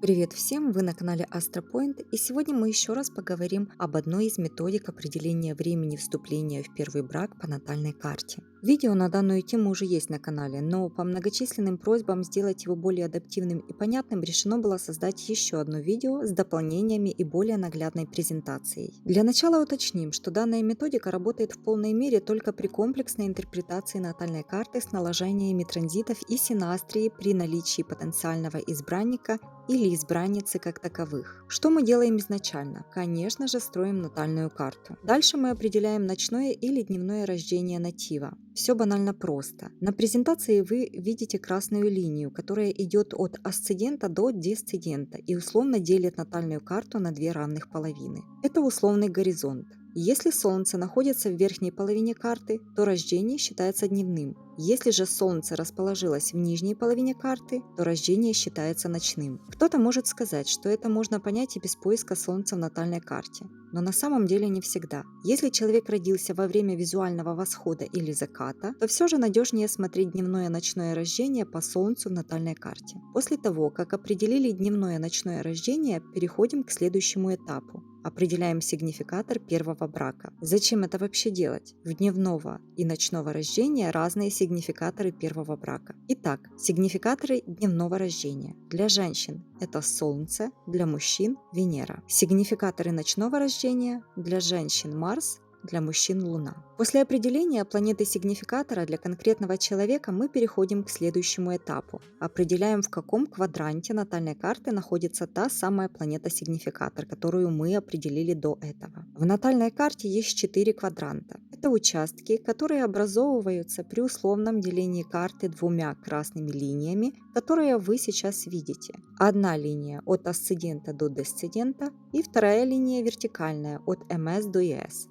Привет всем! Вы на канале AstroPoint, и сегодня мы еще раз поговорим об одной из методик определения времени вступления в первый брак по натальной карте. Видео на данную тему уже есть на канале, но по многочисленным просьбам сделать его более адаптивным и понятным решено было создать еще одно видео с дополнениями и более наглядной презентацией. Для начала уточним, что данная методика работает в полной мере только при комплексной интерпретации натальной карты с наложениями транзитов и синастрии при наличии потенциального избранника или избранницы как таковых. Что мы делаем изначально? Конечно же, строим натальную карту. Дальше мы определяем ночное или дневное рождение натива. Все банально просто. На презентации вы видите красную линию, которая идет от асцендента до десцендента и условно делит натальную карту на две равных половины. Это условный горизонт. Если Солнце находится в верхней половине карты, то рождение считается дневным. Если же Солнце расположилось в нижней половине карты, то рождение считается ночным. Кто-то может сказать, что это можно понять и без поиска Солнца в натальной карте. Но на самом деле не всегда. Если человек родился во время визуального восхода или заката, то все же надежнее смотреть дневное и ночное рождение по Солнцу в натальной карте. После того, как определили дневное и ночное рождение, переходим к следующему этапу. Определяем сигнификатор первого брака. Зачем это вообще делать? В дневного и ночного рождения разные сигнификаторы первого брака. Итак, сигнификаторы дневного рождения. Для женщин это Солнце, для мужчин Венера. Сигнификаторы ночного рождения. Для женщин Марс, для мужчин Луна. После определения планеты сигнификатора для конкретного человека мы переходим к следующему этапу. Определяем, в каком квадранте натальной карты находится та самая планета-сигнификатор, которую мы определили до этого. В натальной карте есть 4 квадранта. Это участки, которые образовываются при условном делении карты двумя красными линиями, которые вы сейчас видите. Одна линия от асцендента до десцендента и вторая линия вертикальная от МС до ЕС.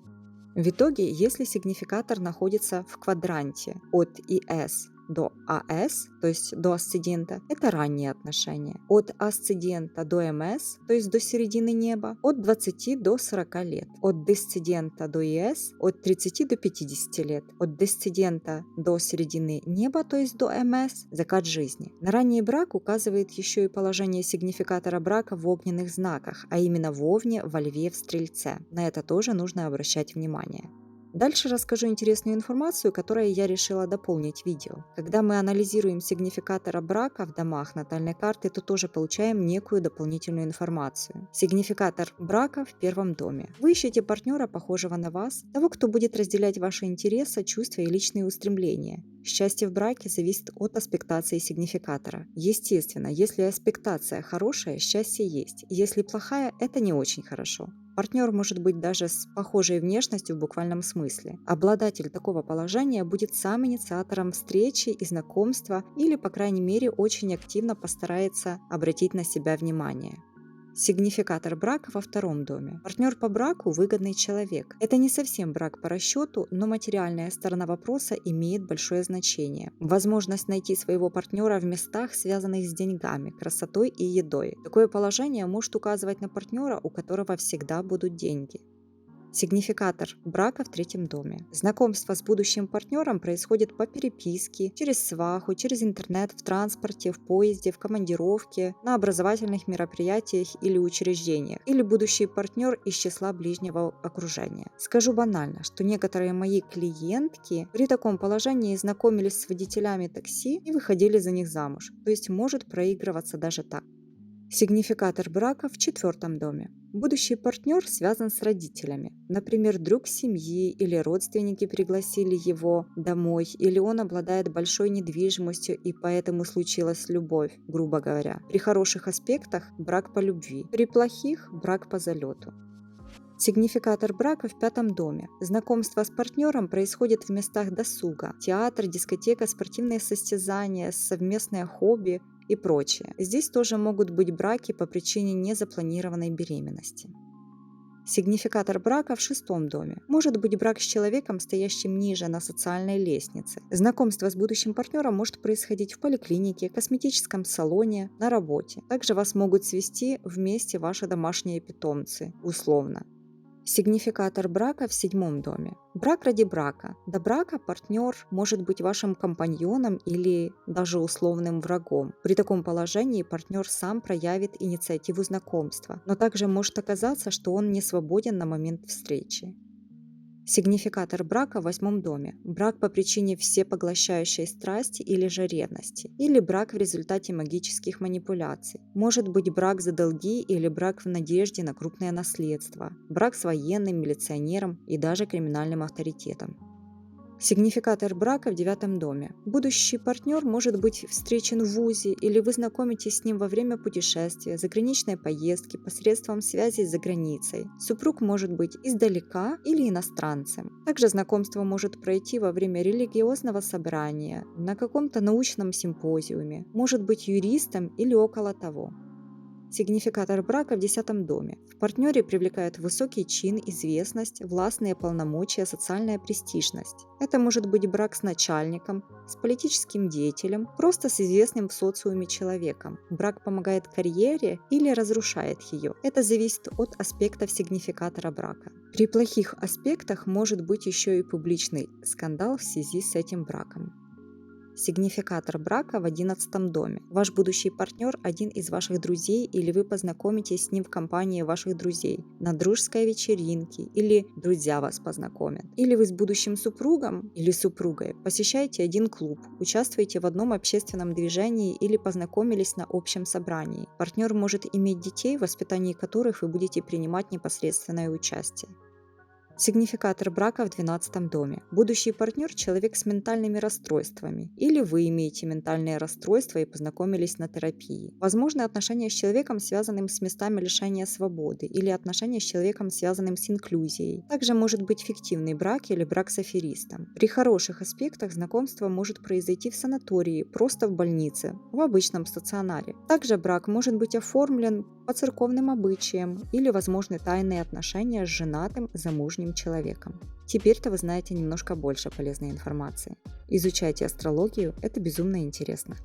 В итоге, если сигнификатор находится в квадранте от ИС до АС, то есть до асцендента, это ранние отношения. От асцендента до МС, то есть до середины неба, от 20 до 40 лет. От десцендента до ИС, от 30 до 50 лет. От десцендента до середины неба, то есть до МС, закат жизни. На ранний брак указывает еще и положение сигнификатора брака в огненных знаках, а именно в Овне, во Льве, в Стрельце. На это тоже нужно обращать внимание. Дальше расскажу интересную информацию, которой я решила дополнить видео. Когда мы анализируем сигнификатора брака в домах натальной карты, то тоже получаем некую дополнительную информацию. Сигнификатор брака в первом доме. Вы ищете партнера, похожего на вас, того, кто будет разделять ваши интересы, чувства и личные устремления. Счастье в браке зависит от аспектации сигнификатора. Естественно, если аспектация хорошая, счастье есть. Если плохая, это не очень хорошо. Партнер может быть даже с похожей внешностью в буквальном смысле. Обладатель такого положения будет сам инициатором встречи и знакомства или, по крайней мере, очень активно постарается обратить на себя внимание. Сигнификатор брака во втором доме. Партнер по браку – выгодный человек. Это не совсем брак по расчету, но материальная сторона вопроса имеет большое значение. Возможность найти своего партнера в местах, связанных с деньгами, красотой и едой. Такое положение может указывать на партнера, у которого всегда будут деньги. Сигнификатор брака в третьем доме. Знакомство с будущим партнером происходит по переписке, через сваху, через интернет, в транспорте, в поезде, в командировке, на образовательных мероприятиях или учреждениях, или будущий партнер из числа ближнего окружения. Скажу банально, что некоторые мои клиентки при таком положении знакомились с водителями такси и выходили за них замуж, то есть может проигрываться даже так. Сигнификатор брака в четвертом доме. Будущий партнер связан с родителями. Например, друг семьи или родственники пригласили его домой, или он обладает большой недвижимостью и поэтому случилась любовь, грубо говоря. При хороших аспектах – брак по любви, при плохих – брак по залету. Сигнификатор брака в пятом доме. Знакомство с партнером происходит в местах досуга. Театр, дискотека, спортивные состязания, совместное хобби и прочее. Здесь тоже могут быть браки по причине незапланированной беременности. Сигнификатор брака в шестом доме. Может быть брак с человеком, стоящим ниже на социальной лестнице. Знакомство с будущим партнером может происходить в поликлинике, косметическом салоне, на работе. Также вас могут свести вместе ваши домашние питомцы, условно. Сигнификатор брака в 7 доме. Брак ради брака. До брака партнер может быть вашим компаньоном или даже условным врагом. При таком положении партнер сам проявит инициативу знакомства, но также может оказаться, что он не свободен на момент встречи. Сигнификатор брака в 8 доме. Брак по причине всепоглощающей страсти или же ревности. Или брак в результате магических манипуляций. Может быть брак за долги или брак в надежде на крупное наследство. Брак с военным, милиционером и даже криминальным авторитетом. Сигнификатор брака в 9 доме. Будущий партнер может быть встречен в вузе или вы знакомитесь с ним во время путешествия, заграничной поездки, посредством связей за границей. Супруг может быть издалека или иностранцем. Также знакомство может пройти во время религиозного собрания, на каком-то научном симпозиуме, может быть юристом или около того. Сигнификатор брака в 10 доме. В партнере привлекают высокий чин, известность, властные полномочия, социальная престижность. Это может быть брак с начальником, с политическим деятелем, просто с известным в социуме человеком. Брак помогает карьере или разрушает ее. Это зависит от аспектов сигнификатора брака. При плохих аспектах может быть еще и публичный скандал в связи с этим браком. Сигнификатор брака в 11 доме. Ваш будущий партнер – один из ваших друзей, или вы познакомитесь с ним в компании ваших друзей, на дружеской вечеринке, или друзья вас познакомят. Или вы с будущим супругом или супругой посещаете один клуб, участвуете в одном общественном движении или познакомились на общем собрании. Партнер может иметь детей, в воспитании которых вы будете принимать непосредственное участие. Сигнификатор брака в 12 доме. Будущий партнер – человек с ментальными расстройствами. Или вы имеете ментальные расстройства и познакомились на терапии. Возможно, отношения с человеком, связанным с местами лишения свободы. Или отношения с человеком, связанным с инклюзией. Также может быть фиктивный брак или брак с аферистом. При хороших аспектах знакомство может произойти в санатории, просто в больнице, в обычном стационаре. Также брак может быть оформлен по церковным обычаям или возможны тайные отношения с женатым замужним человеком. Теперь-то вы знаете немножко больше полезной информации. Изучайте астрологию, это безумно интересно.